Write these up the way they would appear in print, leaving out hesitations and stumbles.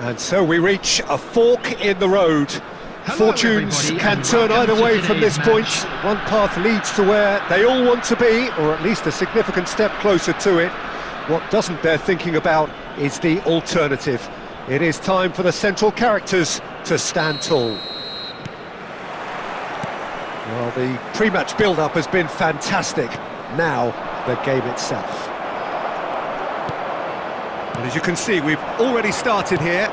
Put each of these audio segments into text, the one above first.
And so we reach a fork in the road. Fortunes can turn either way from this point. One path leads to where they all want to be, or at least a significant step closer to it. What doesn't bear thinking about is the alternative. It is time for the central characters to stand tall. Well, the pre-match build-up has been fantastic. Now, the game itself. And as you can see, we've already started here.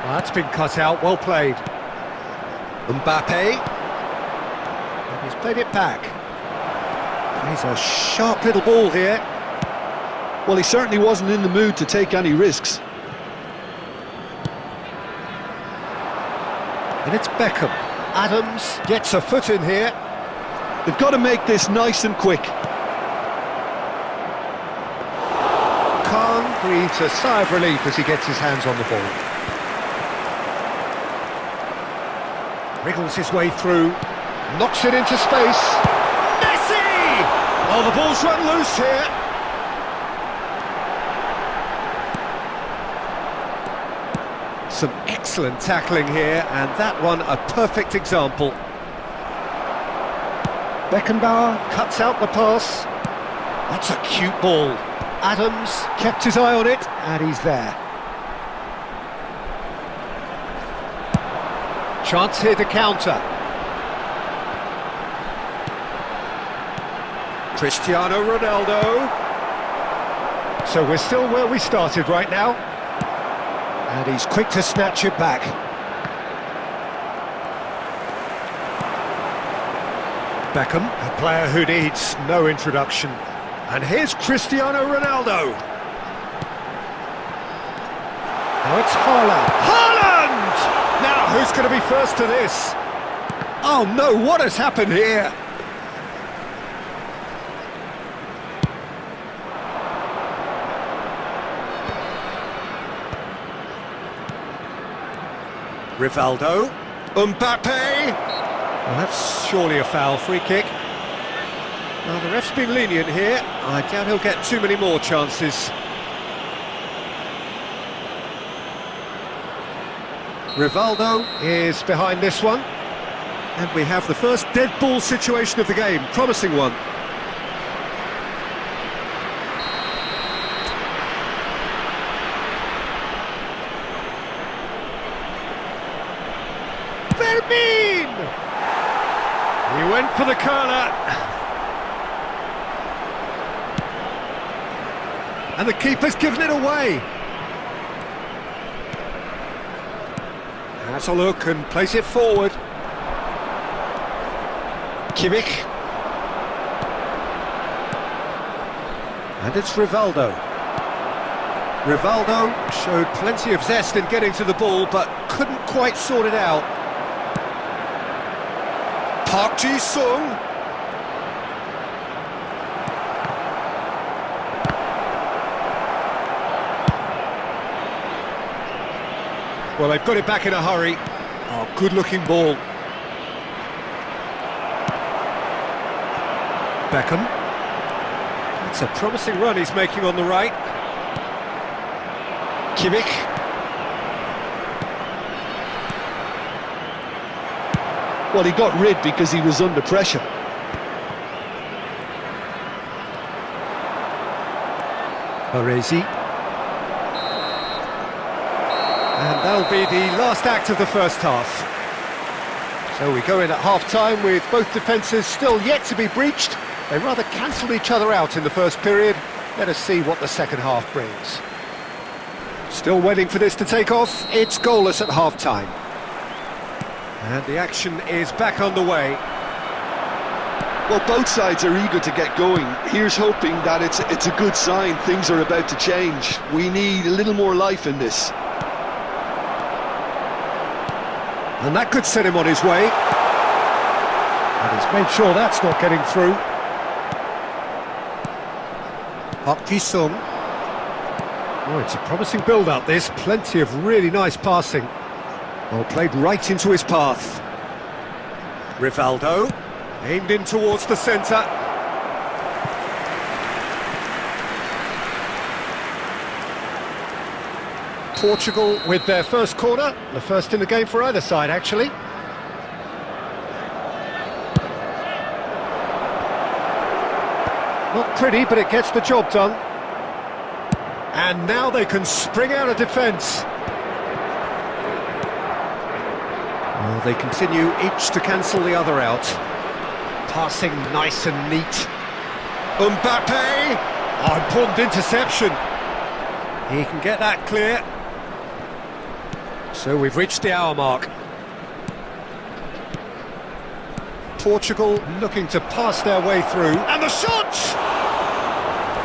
Well, that's been cut out, well played. Mbappe. And he's played it back. He's a sharp little ball here. Well, he certainly wasn't in the mood to take any risks. And it's Beckham. Adams gets a foot in here. They've got to make this nice and quick. Khan breathes a sigh of relief as he gets his hands on the ball. Wriggles his way through, knocks it into space. Messi! Oh, the ball's run loose here. Some excellent tackling here, and that one a perfect example. Beckenbauer cuts out the pass. That's a cute ball. Adams kept his eye on it, and he's there. Chance here to counter. Cristiano Ronaldo. So we're still where we started right now. And he's quick to snatch it back. Beckham, a player who needs no introduction. And here's Cristiano Ronaldo. Now it's Haaland. Haaland! Now who's going to be first to this? Oh no, what has happened here? Rivaldo, Mbappe. Well, that's surely a foul, free kick. Well, the ref's been lenient here. I doubt he'll get too many more chances. Rivaldo is behind this one. And we have the first dead ball situation of the game, promising one. He went for the curler. And the keeper's given it away. Has a look and plays it forward. Kimmich. And it's Rivaldo. Rivaldo showed plenty of zest in getting to the ball, but couldn't quite sort it out. Park Ji-sung. Well, they've got it back in a hurry. Oh, good-looking ball. Beckham. It's a promising run he's making on the right. Kimmich. Well, he got rid because he was under pressure. Baresi. And that'll be the last act of the first half. So we go in at half-time with both defences still yet to be breached. They rather cancelled each other out in the first period. Let us see what the second half brings. Still waiting for this to take off. It's goalless at half-time. And the action is back underway. Well, both sides are eager to get going. Here's hoping that it's a good sign. Things are about to change. We need a little more life in this. And that could set him on his way. And he's made sure that's not getting through. Park Ji-sung. Oh, it's a promising build-up, this. Plenty of really nice passing. Well, played right into his path. Rivaldo, aimed in towards the centre. Portugal with their first corner, the first in the game for either side, actually. Not pretty, but it gets the job done. And now they can spring out of defence. Well, they continue each to cancel the other out. Passing nice and neat. Mbappe! Oh, important interception. He can get that clear. So we've reached the hour mark. Portugal looking to pass their way through. And the shot!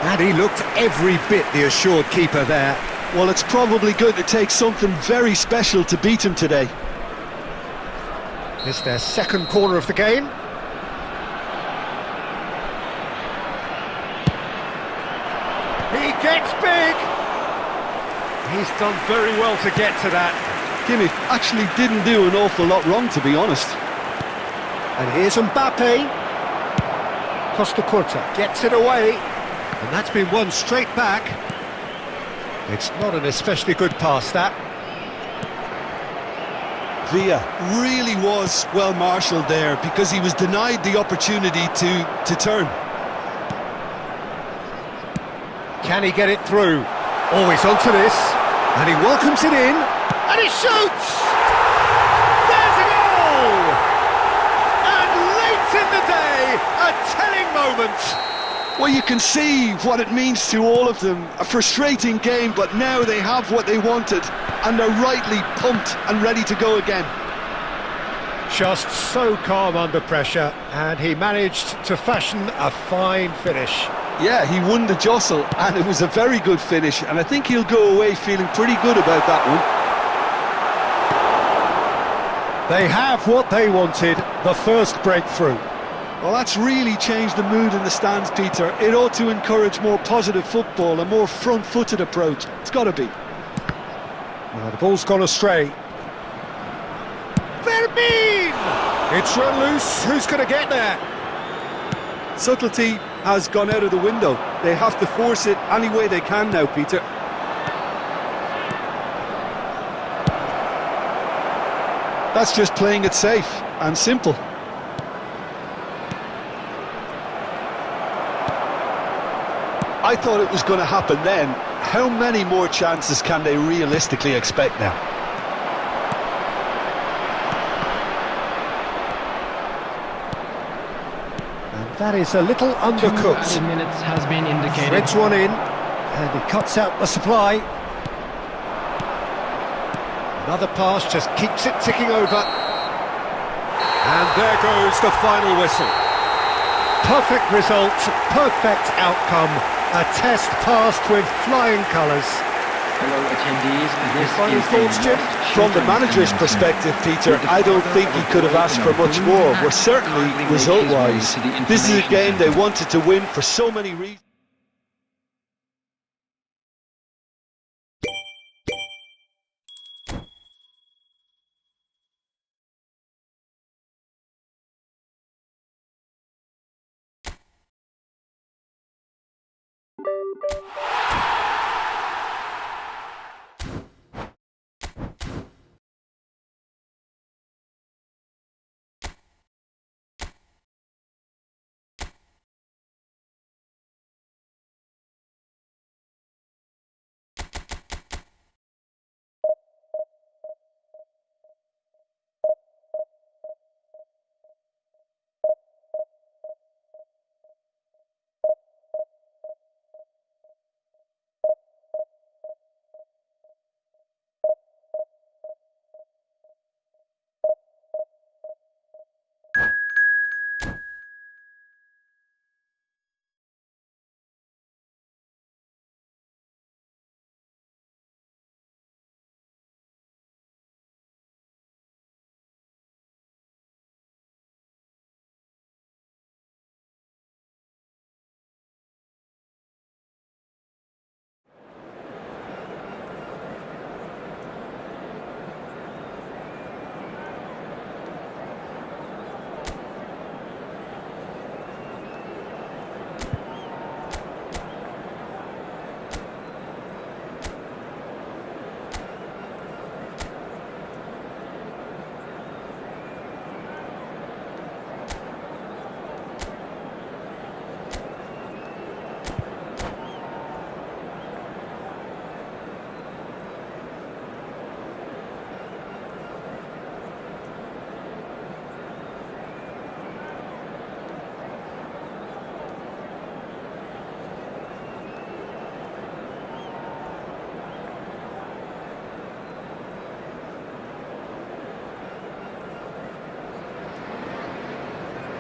And he looked every bit the assured keeper there. Well, it's probably going to take something very special to beat him today. It's their second corner of the game. He gets big! He's done very well to get to that. Kimmich actually didn't do an awful lot wrong, to be honest. And here's Mbappe. Costa Curta gets it away. And that's been won straight back. It's not an especially good pass, that. Villa really was well marshalled there because he was denied the opportunity to turn. Can he get it through? Always onto this. And he welcomes it in. And he shoots! There's a goal! And late in the day, a telling moment. Well, you can see what it means to all of them. A frustrating game, but now they have what they wanted, and they're rightly pumped and ready to go again. Just so calm under pressure, and he managed to fashion a fine finish. Yeah, he won the jostle, and it was a very good finish, and I think he'll go away feeling pretty good about that one. They have what they wanted, the first breakthrough. Well, that's really changed the mood in the stands, Peter. It ought to encourage more positive football, a more front-footed approach. It's got to be. Now the ball's gone astray. Verbin! It's run loose. Who's going to get there? Subtlety has gone out of the window. They have to force it any way they can now, Peter. That's just playing it safe and simple. I thought it was going to happen then. How many more chances can they realistically expect now? And that is a little undercooked. 2 minutes has been indicated. Threads one in, and he cuts out the supply. Another pass just keeps it ticking over. And there goes the final whistle. Perfect result, perfect outcome. A test passed with flying colours. Hello attendees, this Final is thoughts, a Jim? must From the shoot manager's and perspective, Peter, I don't think he could have asked for much more. We're certainly result-wise. This is a game they wanted to win for so many reasons.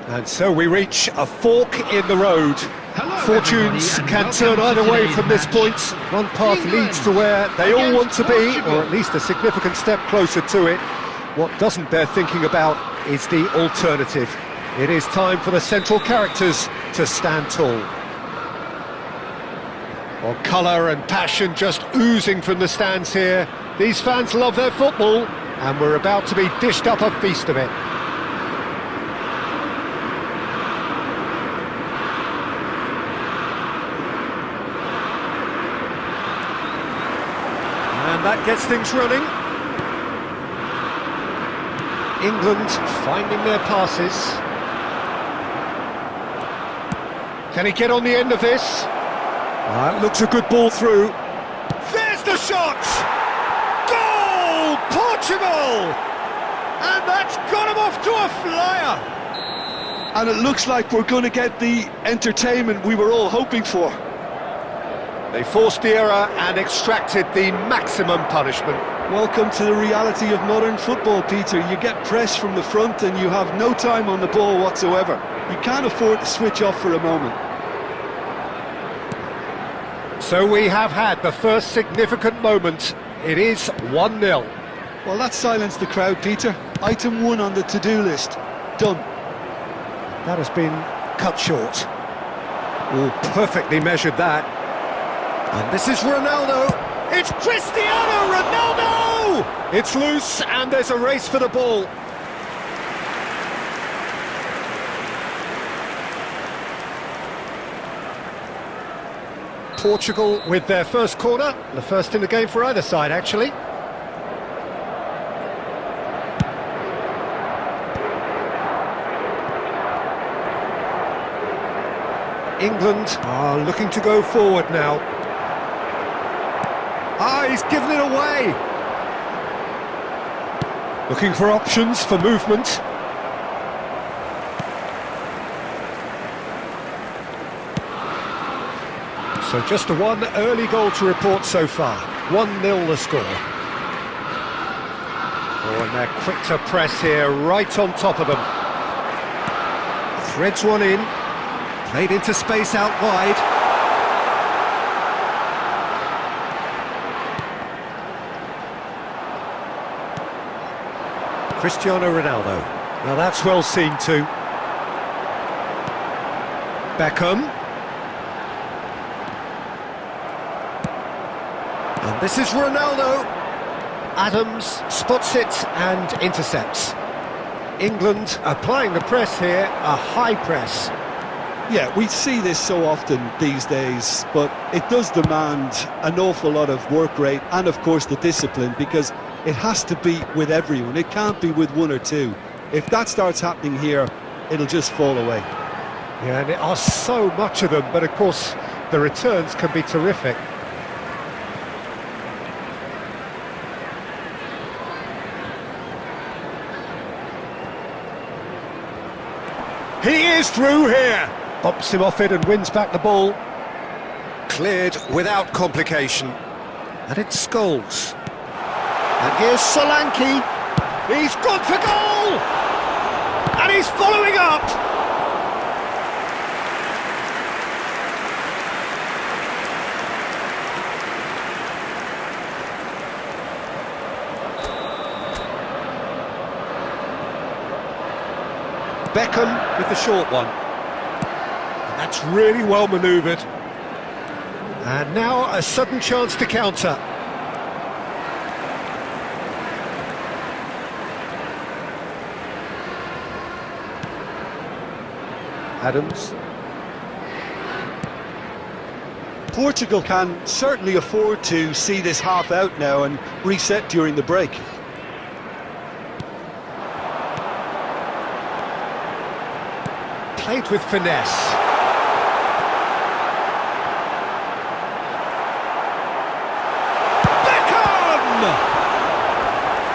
And so we reach a fork in the road. Hello, Fortunes everybody, can and turn welcome either to way today's from this match. point. One path England leads to where they all want against to be, Portugal. or at least a significant step closer to it. What doesn't bear thinking about is the alternative. It is time for the central characters to stand tall. Well, colour and passion just oozing from the stands here. These fans love their football, and we're about to be dished up a feast of it. And that gets things running. England finding their passes. Can he get on the end of this? It looks a good ball through. There's the shot! Goal! Portugal! And that's got him off to a flyer! And it looks like we're going to get the entertainment we were all hoping for. They forced the error and extracted the maximum punishment. Welcome to the reality of modern football, Peter. You get pressed from the front and you have no time on the ball whatsoever. You can't afford to switch off for a moment. So we have had the first significant moment. It is 1-0. Well, that silenced the crowd, Peter. Item 1 on the to-do list. Done. That has been cut short. Oh, perfectly measured that. And this is Ronaldo. It's Cristiano Ronaldo! It's loose and there's a race for the ball. Portugal with their first corner, the first in the game for either side actually. England are looking to go forward now. He's given it away. Looking for options for movement. So just a one early goal to report so far. 1-0 the score. Oh, and they're quick to press here, right on top of them. Threads one in. Played into space out wide. Cristiano Ronaldo. Now that's well seen too. Beckham. And this is Ronaldo. Adams spots it and intercepts. England applying the press here, a high press. Yeah, we see this so often these days, but it does demand an awful lot of work rate and, of course, the discipline, because it has to be with everyone. It can't be with one or two. If that starts happening here, it'll just fall away. Yeah, and there are so much of them, but of course, the returns can be terrific. He is through here. Bumps him off it and wins back the ball. Cleared without complication. And it's Scholes. And here's Solanke. He's gone for goal! And he's following up! Beckham with the short one. And that's really well manoeuvred. And now a sudden chance to counter. Adams. Portugal can certainly afford to see this half out now and reset during the break. Played with finesse. Beckham!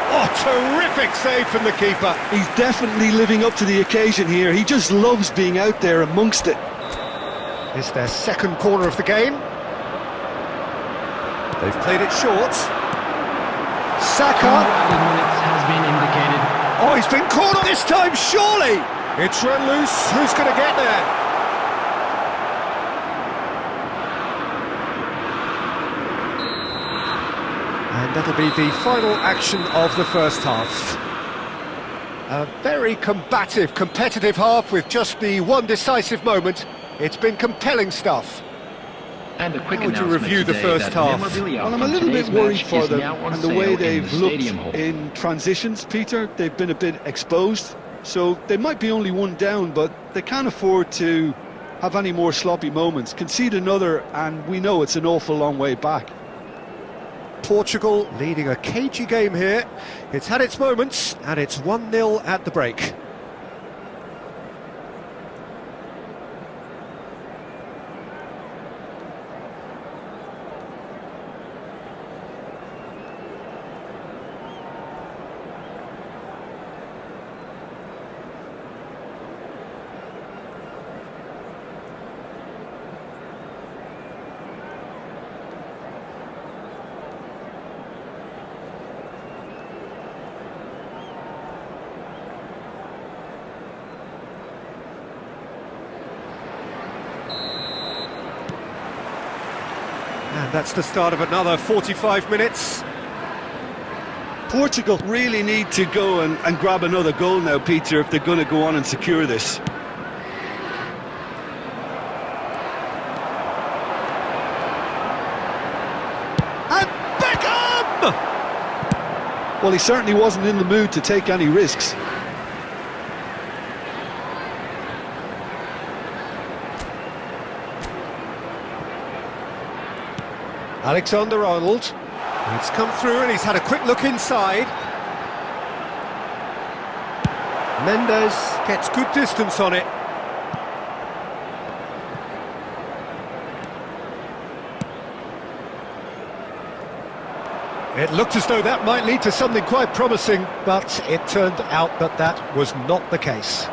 Oh, terrific save from the keeper. He's definitely living up to the occasion here. He just loves being out there amongst it. It's their second corner of the game. They've played it short. Saka. Added minutes has been indicated. Oh, he's He's been caught on this time, surely! It's run loose, who's going to get there? And that'll be the final action of the first half. A very combative, competitive half with just the one decisive moment. It's been compelling stuff. And a quick How would you announcement review the today first that half? memorabilia Well, I'm a from little bit today's worried match for is them now on and the sale way in they've the looked stadium hall. in transitions, Peter. They've been a bit exposed, so they might be only one down, but they can't afford to have any more sloppy moments. Concede another, and we know it's an awful long way back. Portugal leading a cagey game here. It's had its moments, and it's 1-0 at the break. And that's the start of another 45 minutes. Portugal really need to go and grab another goal now, Peter, if they're going to go on and secure this. And Beckham! Well, he certainly wasn't in the mood to take any risks. Alexander-Arnold. He's come through and he's had a quick look inside. Mendes gets good distance on it. It looked as though that might lead to something quite promising, but it turned out that that was not the case.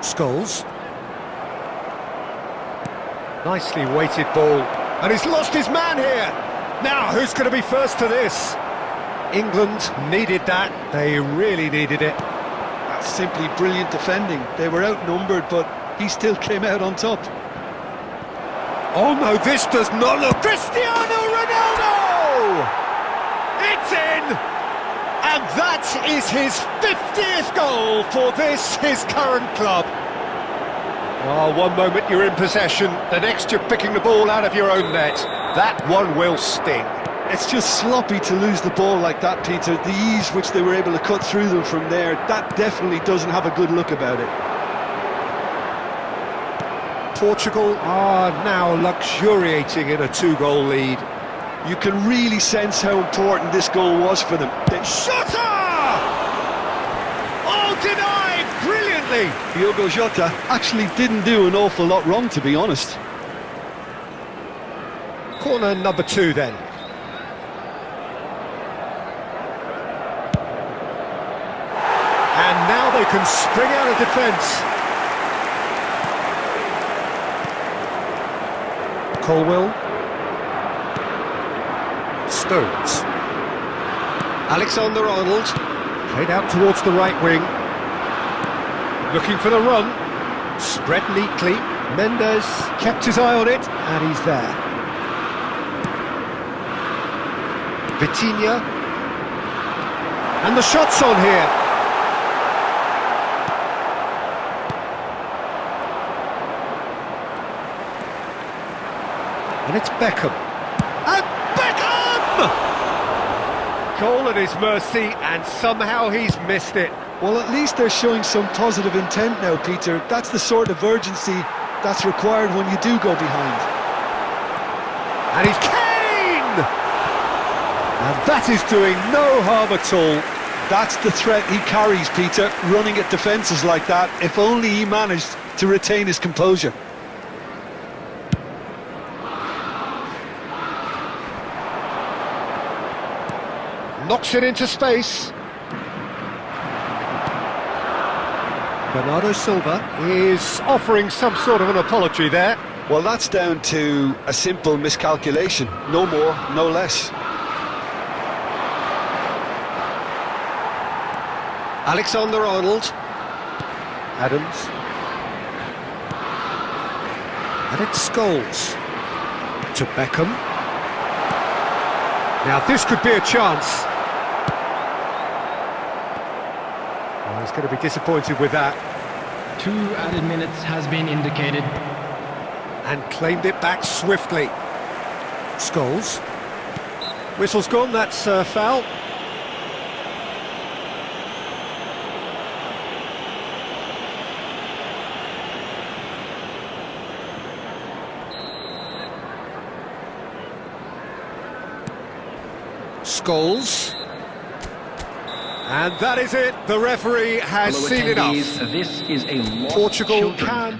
Scholes. Nicely weighted ball, and he's lost his man here. Now, who's going to be first to this? England needed that, they really needed it. That's simply brilliant defending. They were outnumbered, but he still came out on top. Oh no, this does not look... Cristiano Ronaldo! It's in! And that is his 50th goal for this, his current club. Oh, one moment you're in possession, the next you're picking the ball out of your own net. That one will sting. It's just sloppy to lose the ball like that, Peter. The ease which they were able to cut through them from there, that definitely doesn't have a good look about it. Portugal are now luxuriating in a 2-goal lead. You can really sense how important this goal was for them. Shota! Oh, denied brilliantly! Diogo Jota actually didn't do an awful lot wrong, to be honest. Corner number 2 then. And now they can spring out of defence. Colwell. Stones. Alexander-Arnold. Played out towards the right wing. Looking for the run. Spread neatly. Mendes kept his eye on it, and he's there. Vitinha. And the shot's on here. And it's Beckham. And Beckham! Goal at his mercy, and somehow he's missed it. Well, at least they're showing some positive intent now, Peter. That's the sort of urgency that's required when you do go behind. And he's Kane! And that is doing no harm at all. That's the threat he carries, Peter, running at defences like that. If only he managed to retain his composure. Knocks it into space. Bernardo Silva is offering some sort of an apology there. Well, that's down to a simple miscalculation. No more, no less. Alexander-Arnold. Adams. And it's Scholes. To Beckham. Now this could be a chance. Well, he's going to be disappointed with that. 2 added minutes has been indicated. And claimed it back swiftly. Scholes. Whistle's gone, that's foul. Scholes. And that is it. The referee has Fellow seen enough. attendees, this is a lost Portugal children. can...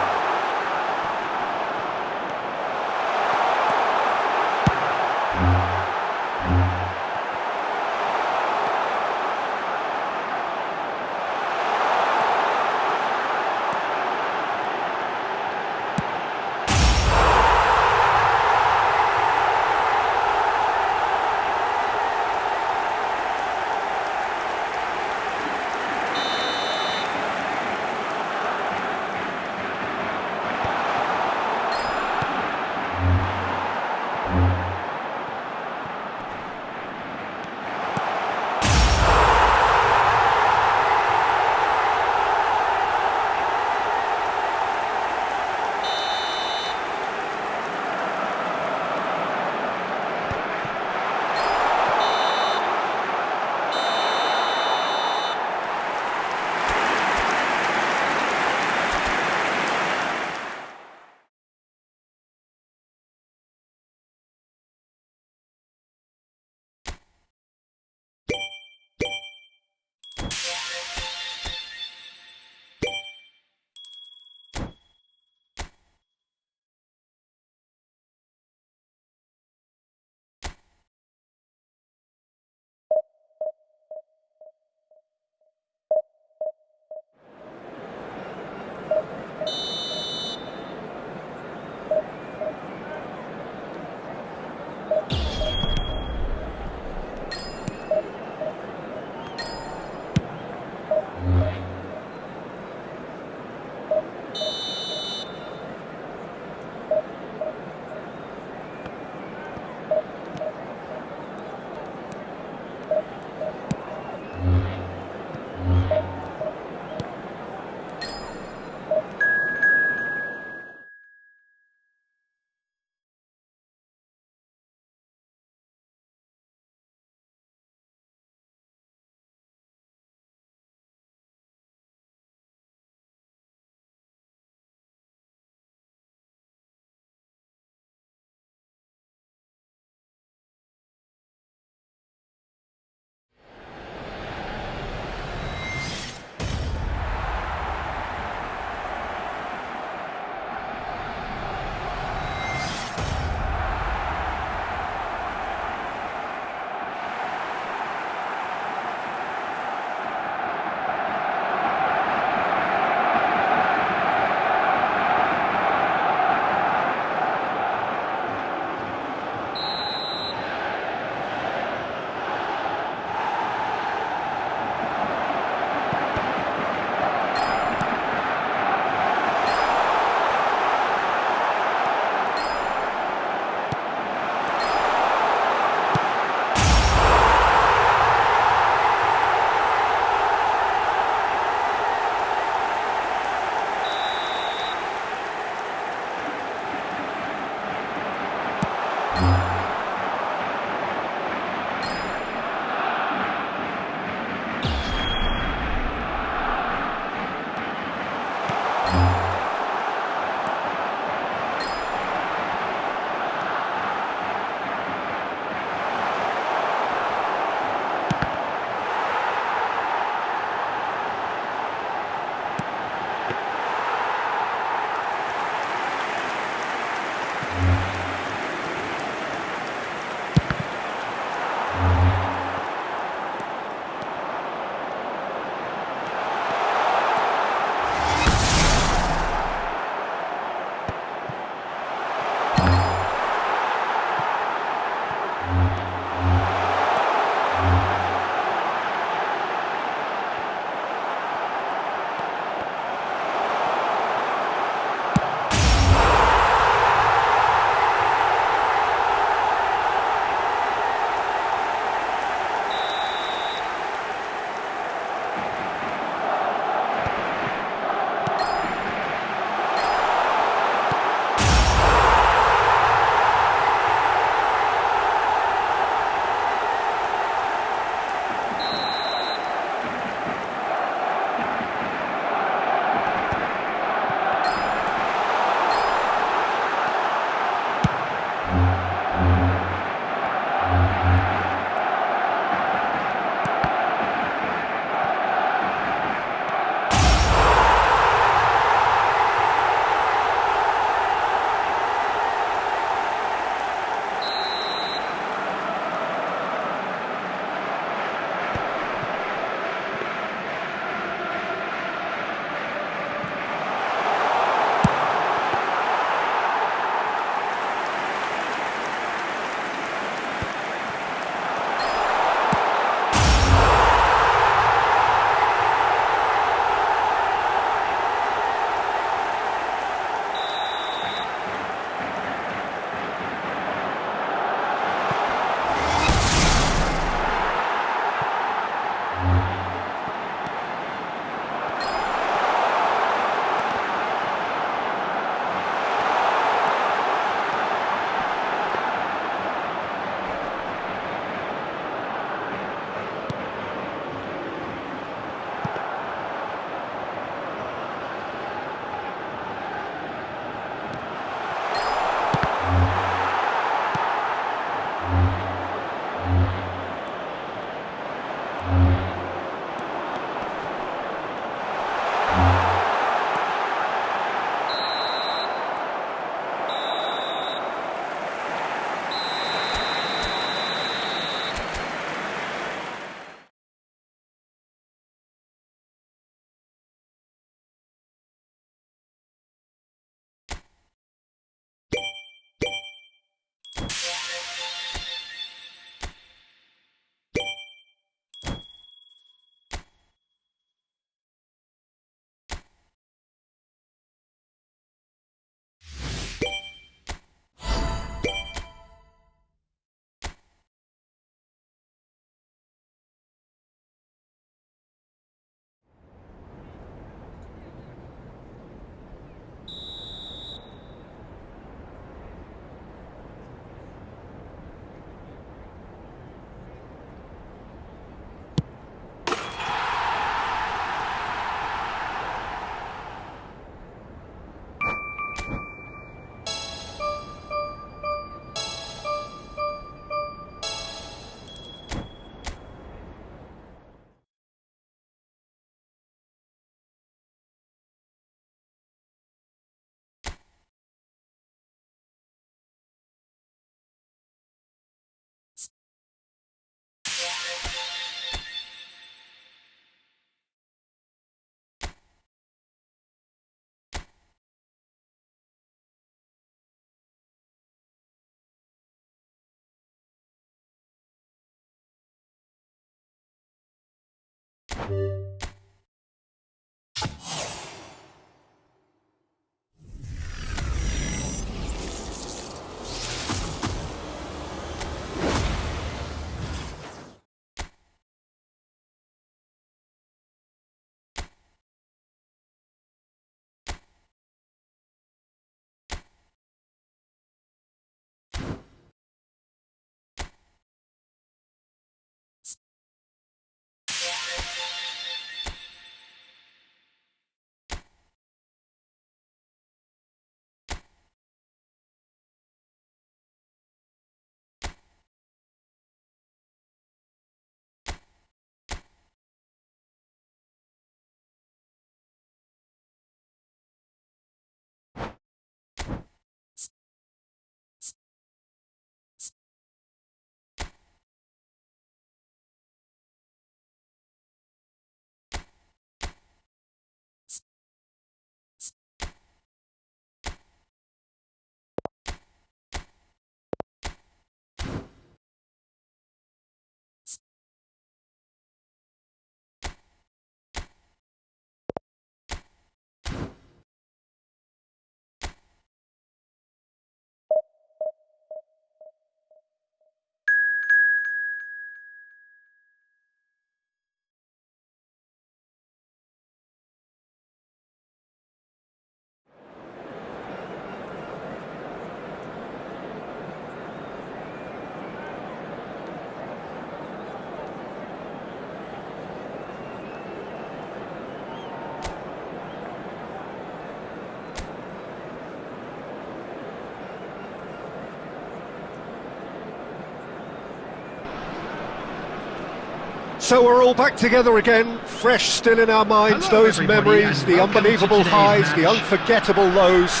So we're all back together again, fresh still in our minds, Hello, those everybody, memories, and the welcome to unbelievable today's highs, the match. unforgettable lows.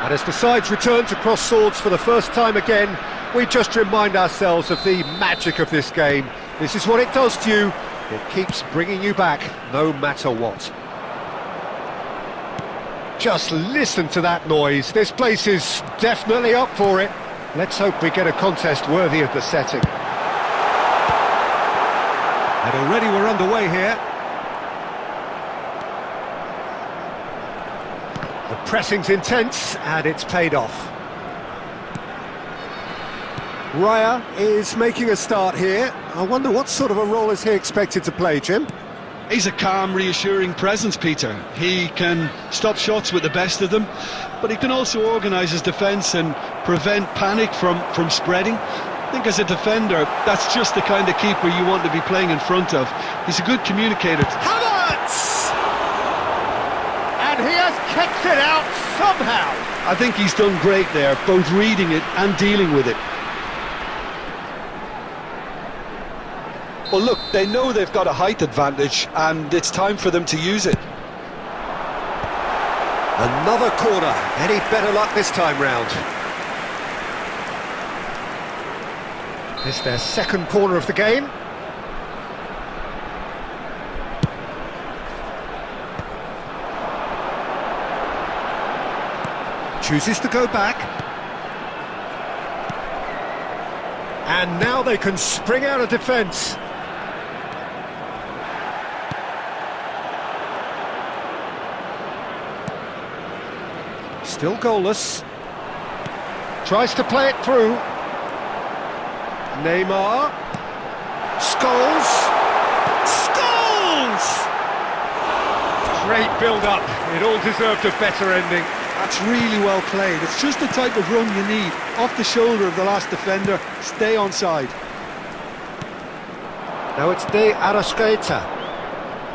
And as the sides return to cross swords for the first time again, we just remind ourselves of the magic of this game. This is what it does to you. It keeps bringing you back, no matter what. Just listen to that noise. This place is definitely up for it. Let's hope we get a contest worthy of the setting. And already we're underway here. The pressing's intense, and it's paid off. Raya is making a start here. I wonder what sort of a role is he expected to play, Jim? He's a calm, reassuring presence, Peter. He can stop shots with the best of them, but he can also organise his defence and prevent panic from spreading. I think as a defender, that's just the kind of keeper you want to be playing in front of. He's a good communicator. Havertz! And he has kicked it out somehow. I think he's done great there, both reading it and dealing with it. Well, look, they know they've got a height advantage, and it's time for them to use it. Another corner. Any better luck this time round? It's their second corner of the game. Chooses to go back. And now they can spring out of defence. Still goalless. Tries to play it through. Neymar. Scholes. Scholes! Great build-up. It all deserved a better ending. That's really well played. It's just the type of run you need. Off the shoulder of the last defender, stay onside. Now it's De Arrascaeta.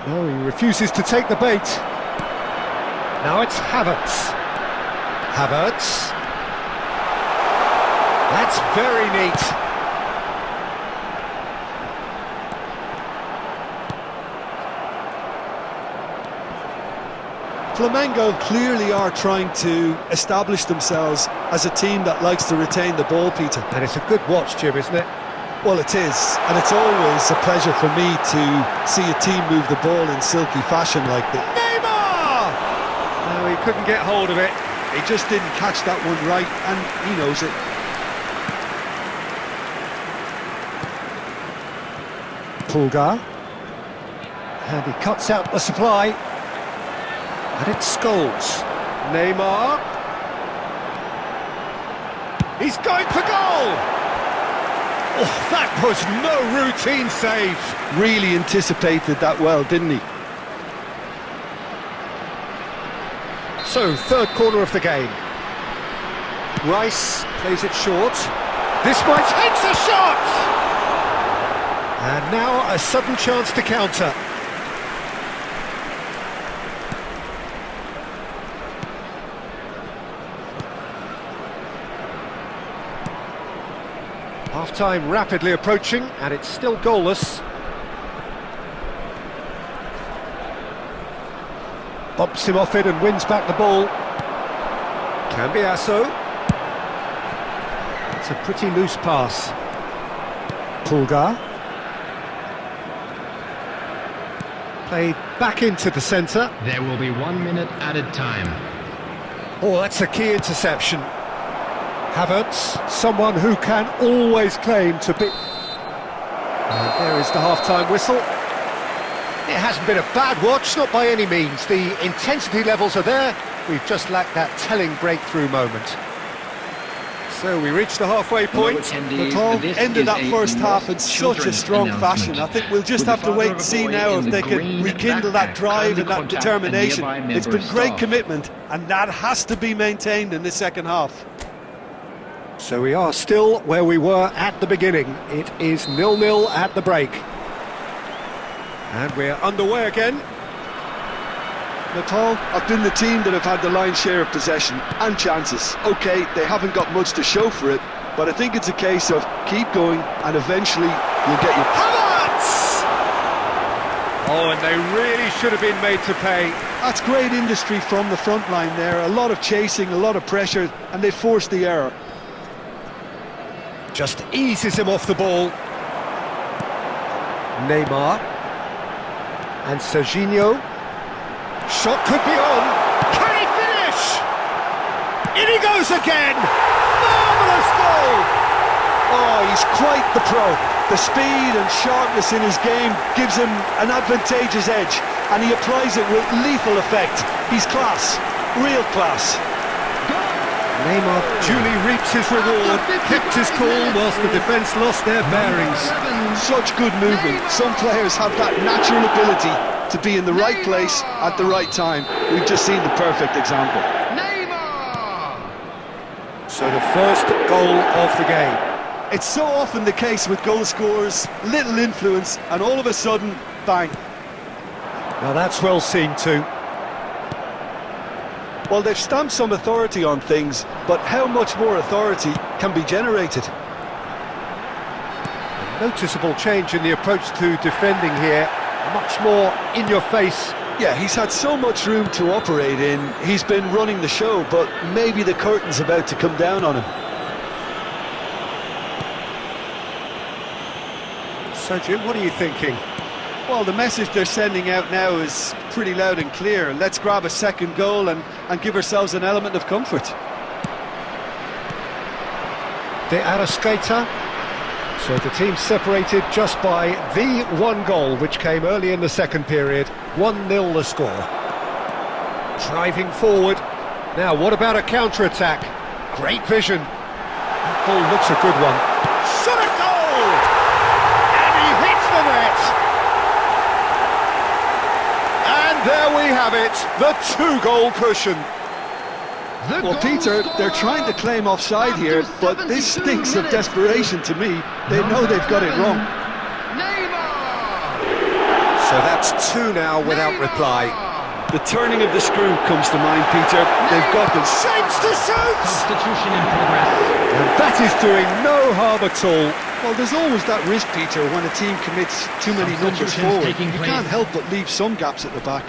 No, he refuses to take the bait. Now it's Havertz. Havertz. That's very neat. Flamengo clearly are trying to establish themselves as a team that likes to retain the ball, Peter. And it's a good watch, Jim, isn't it? Well, it is, and it's always a pleasure for me to see a team move the ball in silky fashion like this. Neymar! No, he couldn't get hold of it. He just didn't catch that one right, and he knows it. Pulgar. And he cuts out the supply. And it's Scholes. Neymar. He's going for goal! Oh, that was no routine save. Really anticipated that well, didn't he? So, third corner of the game. Rice plays it short. This might takes a shot! And now a sudden chance to counter. Half-time rapidly approaching, and it's still goalless. Bumps him off it and wins back the ball. Cambiasso. It's a pretty loose pass. Pulgar. Played back into the centre. There will be 1 minute added time. Oh, that's a key interception. Havertz, someone who can always claim to be... And there is the half-time whistle. It hasn't been a bad watch, not by any means. The intensity levels are there. We've just lacked that telling breakthrough moment. So we reach the halfway point. Natal ended that first half in such a strong fashion. I think we'll just have to wait and see now if they can rekindle that drive and that determination. It's been great commitment, and that has to be maintained in the second half. So we are still where we were at the beginning. It is 0-0 at the break. And we're underway again. Natal have been the team that have had the lion's share of possession and chances. OK, they haven't got much to show for it, but I think it's a case of keep going and eventually you'll get your... Havertz! Oh, and they really should have been made to pay. That's great industry from the front line there. A lot of chasing, a lot of pressure, and they forced the error. Just eases him off the ball. Neymar. And Serginho. Shot could be on. Can he finish? In he goes again. Marvellous goal. Oh, he's quite the pro. The speed and sharpness in his game gives him an advantageous edge, and he applies it with lethal effect. He's class. Real class. Neymar duly reaps his reward, kept his cool whilst the defence lost their bearings. Such good movement. Some players have that natural ability to be in the right place at the right time. We've just seen the perfect example. So the first goal of the game. It's so often the case with goal scorers, little influence, and all of a sudden, bang. Now that's well seen too. Well, they've stamped some authority on things, but how much more authority can be generated? A noticeable change in the approach to defending here. Much more in your face. Yeah, he's had so much room to operate in. He's been running the show, but maybe the curtain's about to come down on him. So, Jim, what are you thinking? Well, the message they're sending out now is pretty loud and clear. Let's grab a second goal and give ourselves an element of comfort. De Arrascaeta. So the team separated just by the one goal, which came early in the second period. 1-0 the score. Driving forward. Now, what about a counter-attack? Great vision. That ball looks a good one. Shot a goal! And he hits the net! And there we have it, the two-goal cushion. Well, Peter, they're trying to claim offside here, but this stinks of desperation to me. They know they've got it wrong. So that's two now without reply. The turning of the screw comes to mind, Peter. They've got them. Shapes to shoot! Substitution in progress. And that is doing no harm at all. Well, there's always that risk, Peter, when a team commits too many numbers Substitutions forward. taking You place. can't help but leave some gaps at the back.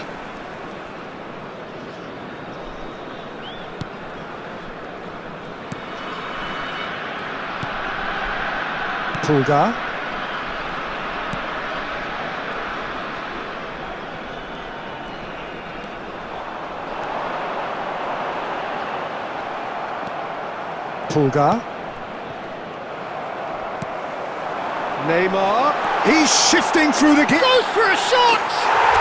Pulgar. Pulgar. Neymar. He's shifting through the... Goes for a shot!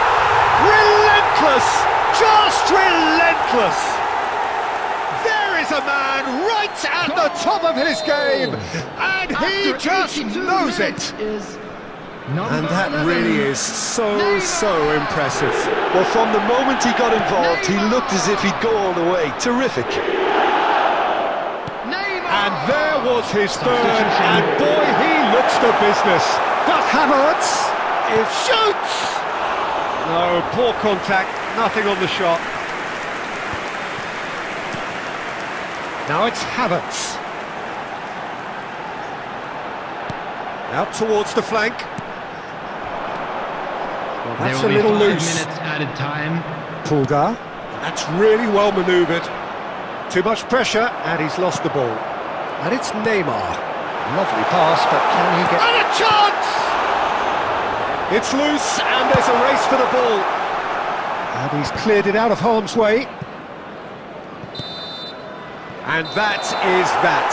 Relentless! Just relentless! There is a man right at the top of his game, and he just knows it. And that really is so impressive. Well, from the moment he got involved, he looked as if he'd go all the way. Terrific. And there was his third, and boy, he looks the business. But Havertz, it shoots! No, poor contact, nothing on the shot. Now it's Havertz. Out towards the flank. Well, that's a little loose. 5 minutes added time. Pulgar. That's really well manoeuvred. Too much pressure, and he's lost the ball. And it's Neymar. Lovely pass, but can he get... And a chance! It's loose, and there's a race for the ball. And he's cleared it out of harm's way. And that is that.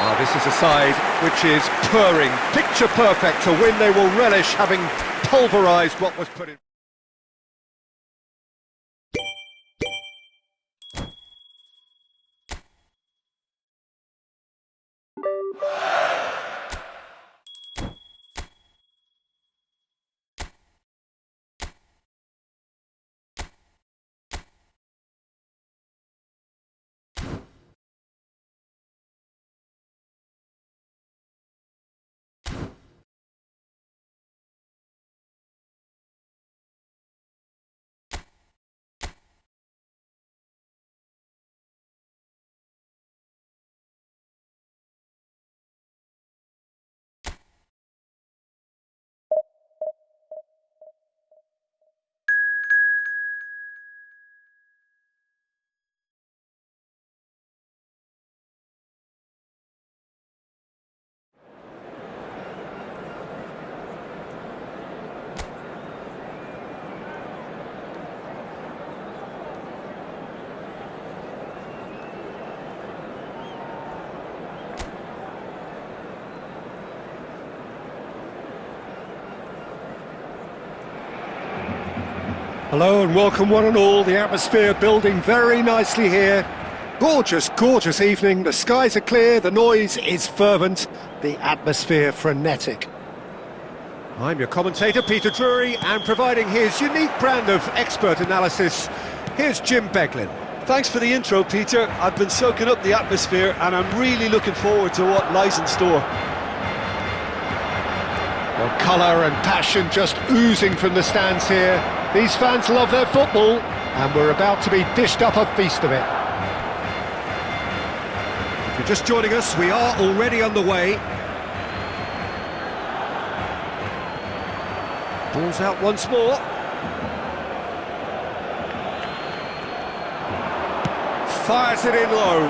Well, this is a side which is purring, picture perfect to win. They will relish having pulverised what was put in. Hello and welcome one and all, the atmosphere building very nicely here. Gorgeous, gorgeous evening, the skies are clear, the noise is fervent, the atmosphere frenetic. I'm your commentator, Peter Drury, and providing his unique brand of expert analysis, here's Jim Beglin. Thanks for the intro, Peter. I've been soaking up the atmosphere and I'm really looking forward to what lies in store. Well, colour and passion just oozing from the stands here. These fans love their football, and we're about to be dished up a feast of it. If you're just joining us, we are already underway. Ball's out once more. Fires it in low.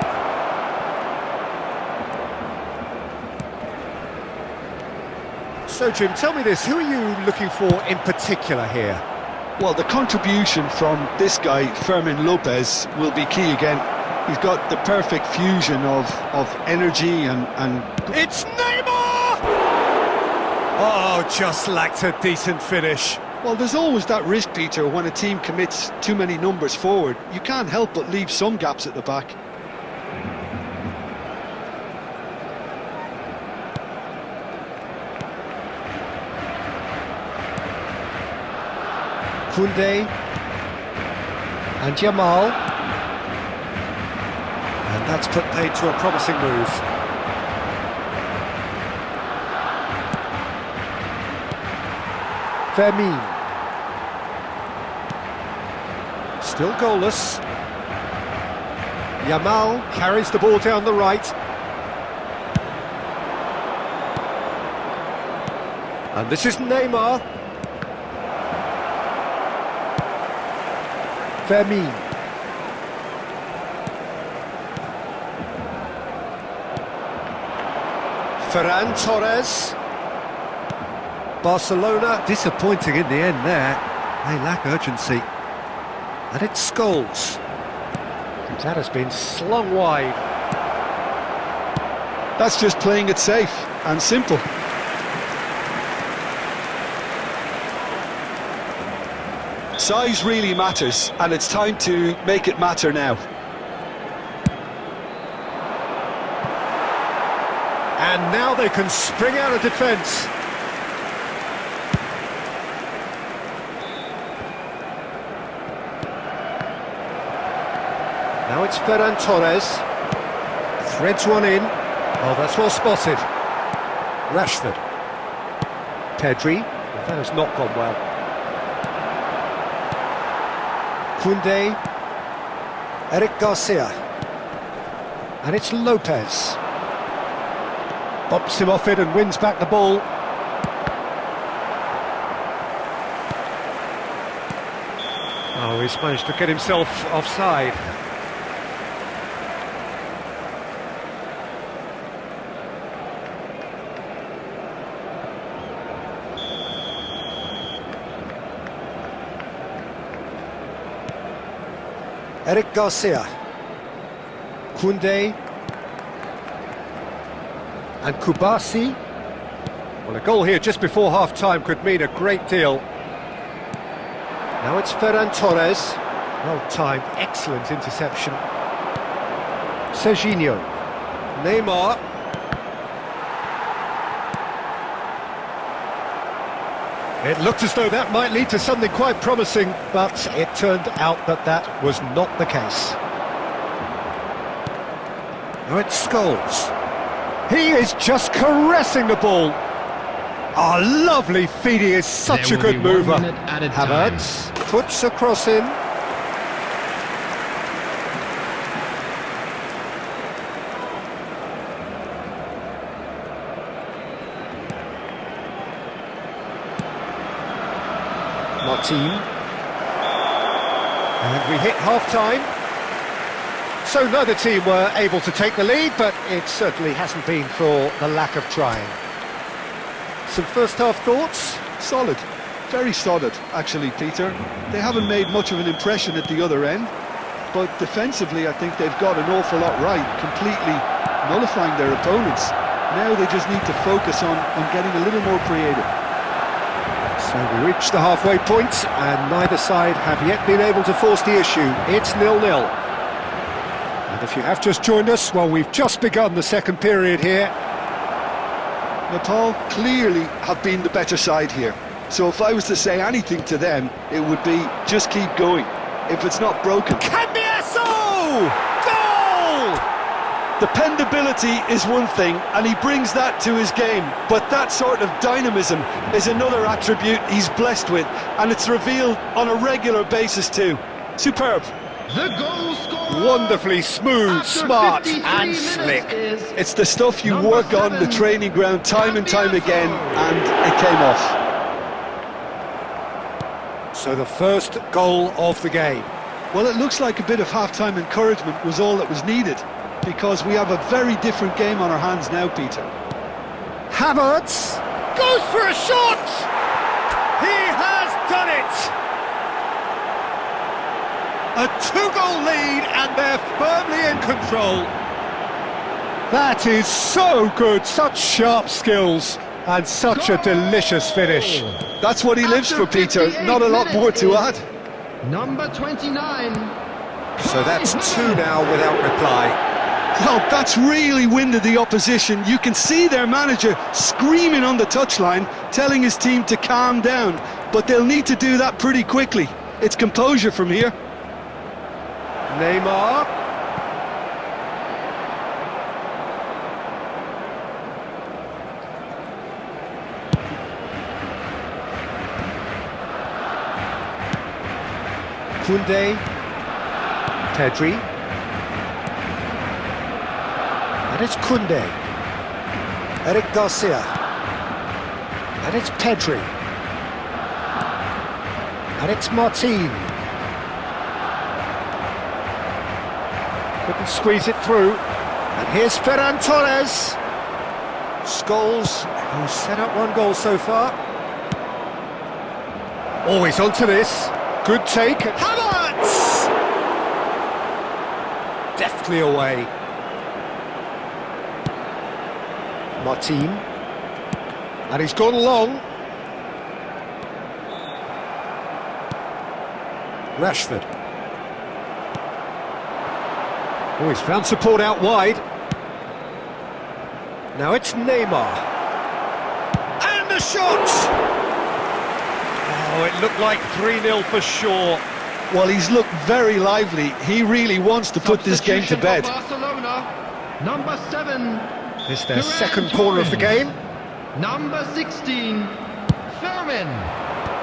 So, Jim, tell me this, who are you looking for in particular here? Well, the contribution from this guy, Fermin Lopez, will be key again. He's got the perfect fusion of energy and... It's Neymar! Oh, just lacked a decent finish. Well, there's always that risk, Peter, when a team commits too many numbers forward. You can't help but leave some gaps at the back. Koundé and Jamal, and that's put paid to a promising move. Fermin, still goalless. Jamal carries the ball down the right, and this is Neymar. Fermin. Ferran Torres. Barcelona disappointing in the end there. They lack urgency. And it's Scholes. That has been slung wide. That's just playing it safe and simple. Size really matters, and it's time to make it matter now. And now they can spring out of defence. Now it's Ferran Torres. Threads one in. Oh, that's well spotted. Rashford. Pedri. Well, that has not gone well. Koundé. Eric Garcia. And it's Lopez. Bops him off it and wins back the ball. Oh, he's managed to get himself offside. Eric Garcia. Koundé. And Kubasi. Well, a goal here just before half-time could mean a great deal. Now it's Ferran Torres. Well-timed, excellent interception. Serginho. Neymar. It looked as though that might lead to something quite promising, but it turned out that that was not the case. Now it's Scholes. He is just caressing the ball. Oh, lovely feed, he is such a good mover. Havertz puts a cross in. Martin. And we hit half-time. So neither team were able to take the lead, but it certainly hasn't been for the lack of trying. Some first-half thoughts? Solid. Very solid, actually, Peter. They haven't made much of an impression at the other end, but defensively I think they've got an awful lot right, completely nullifying their opponents. Now they just need to focus on getting a little more creative. So we reach the halfway point, and neither side have yet been able to force the issue. It's 0-0. And if you have just joined us, well, we've just begun the second period here. Nepal clearly have been the better side here. So if I was to say anything to them, it would be just keep going. If it's not broken. Cambiasso! Goal! Dependability is one thing, and he brings that to his game, but that sort of dynamism is another attribute he's blessed with, and it's revealed on a regular basis too. Superb. The goal scorer, wonderfully smooth, after smart 53 and minutes slick. It's the stuff you work on the training ground time and time again, and it came off. So the first goal of the game. Well, it looks like a bit of half-time encouragement was all that was needed, because we have a very different game on our hands now, Peter. Havertz goes for a shot! He has done it! A two-goal lead, and they're firmly in control. That is so good, such sharp skills, and such a delicious finish. That's what he lives for, Peter, not a lot more to add. Number 29. So that's two now without reply. Well, that's really winded the opposition. You can see their manager screaming on the touchline, telling his team to calm down, but they'll need to do that pretty quickly. It's composure from here. Neymar. Koundé. Pedri. And it's Koundé. Eric Garcia. And it's Pedri. And it's Martin. Couldn't squeeze it through. And here's Ferran Torres. Scholes, who's set up one goal so far. Always onto this. Good take. Havertz! Deftly away. Martin. And he's gone long. Rashford. Oh, he's found support out wide. Now it's Neymar. And the shot! Oh, it looked like 3-0 for sure. Well, he's looked very lively. He really wants to put this game to bed. Barcelona. Number 7. This is their second corner of the game. Number 16. Firmin.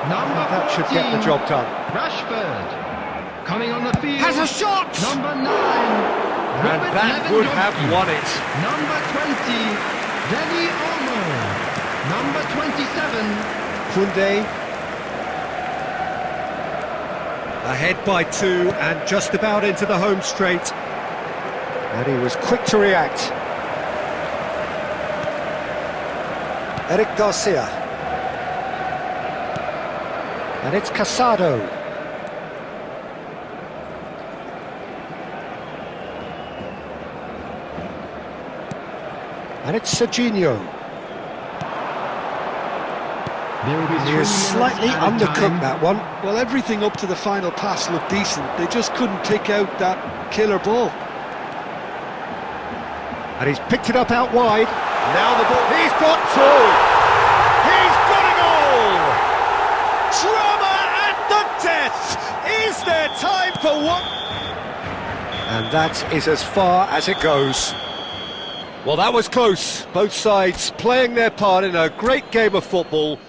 Number That 14. should get the job done. Rashford. Coming on the field. Has a shot! Number 9. And that would have won it. Number 20. Dani Olmo. Number 27. Koundé. Ahead by 2 and just about into the home straight. And he was quick to react. Eric Garcia. And it's Casado. And it's Serginho. He is slightly undercooked, that one. Well, everything up to the final pass looked decent. They just couldn't pick out that killer ball. And he's picked it up out wide. Now the ball, he's got 2! He's got a goal! Drama at the death! Is there time for one? And that is as far as it goes. Well, that was close. Both sides playing their part in a great game of football.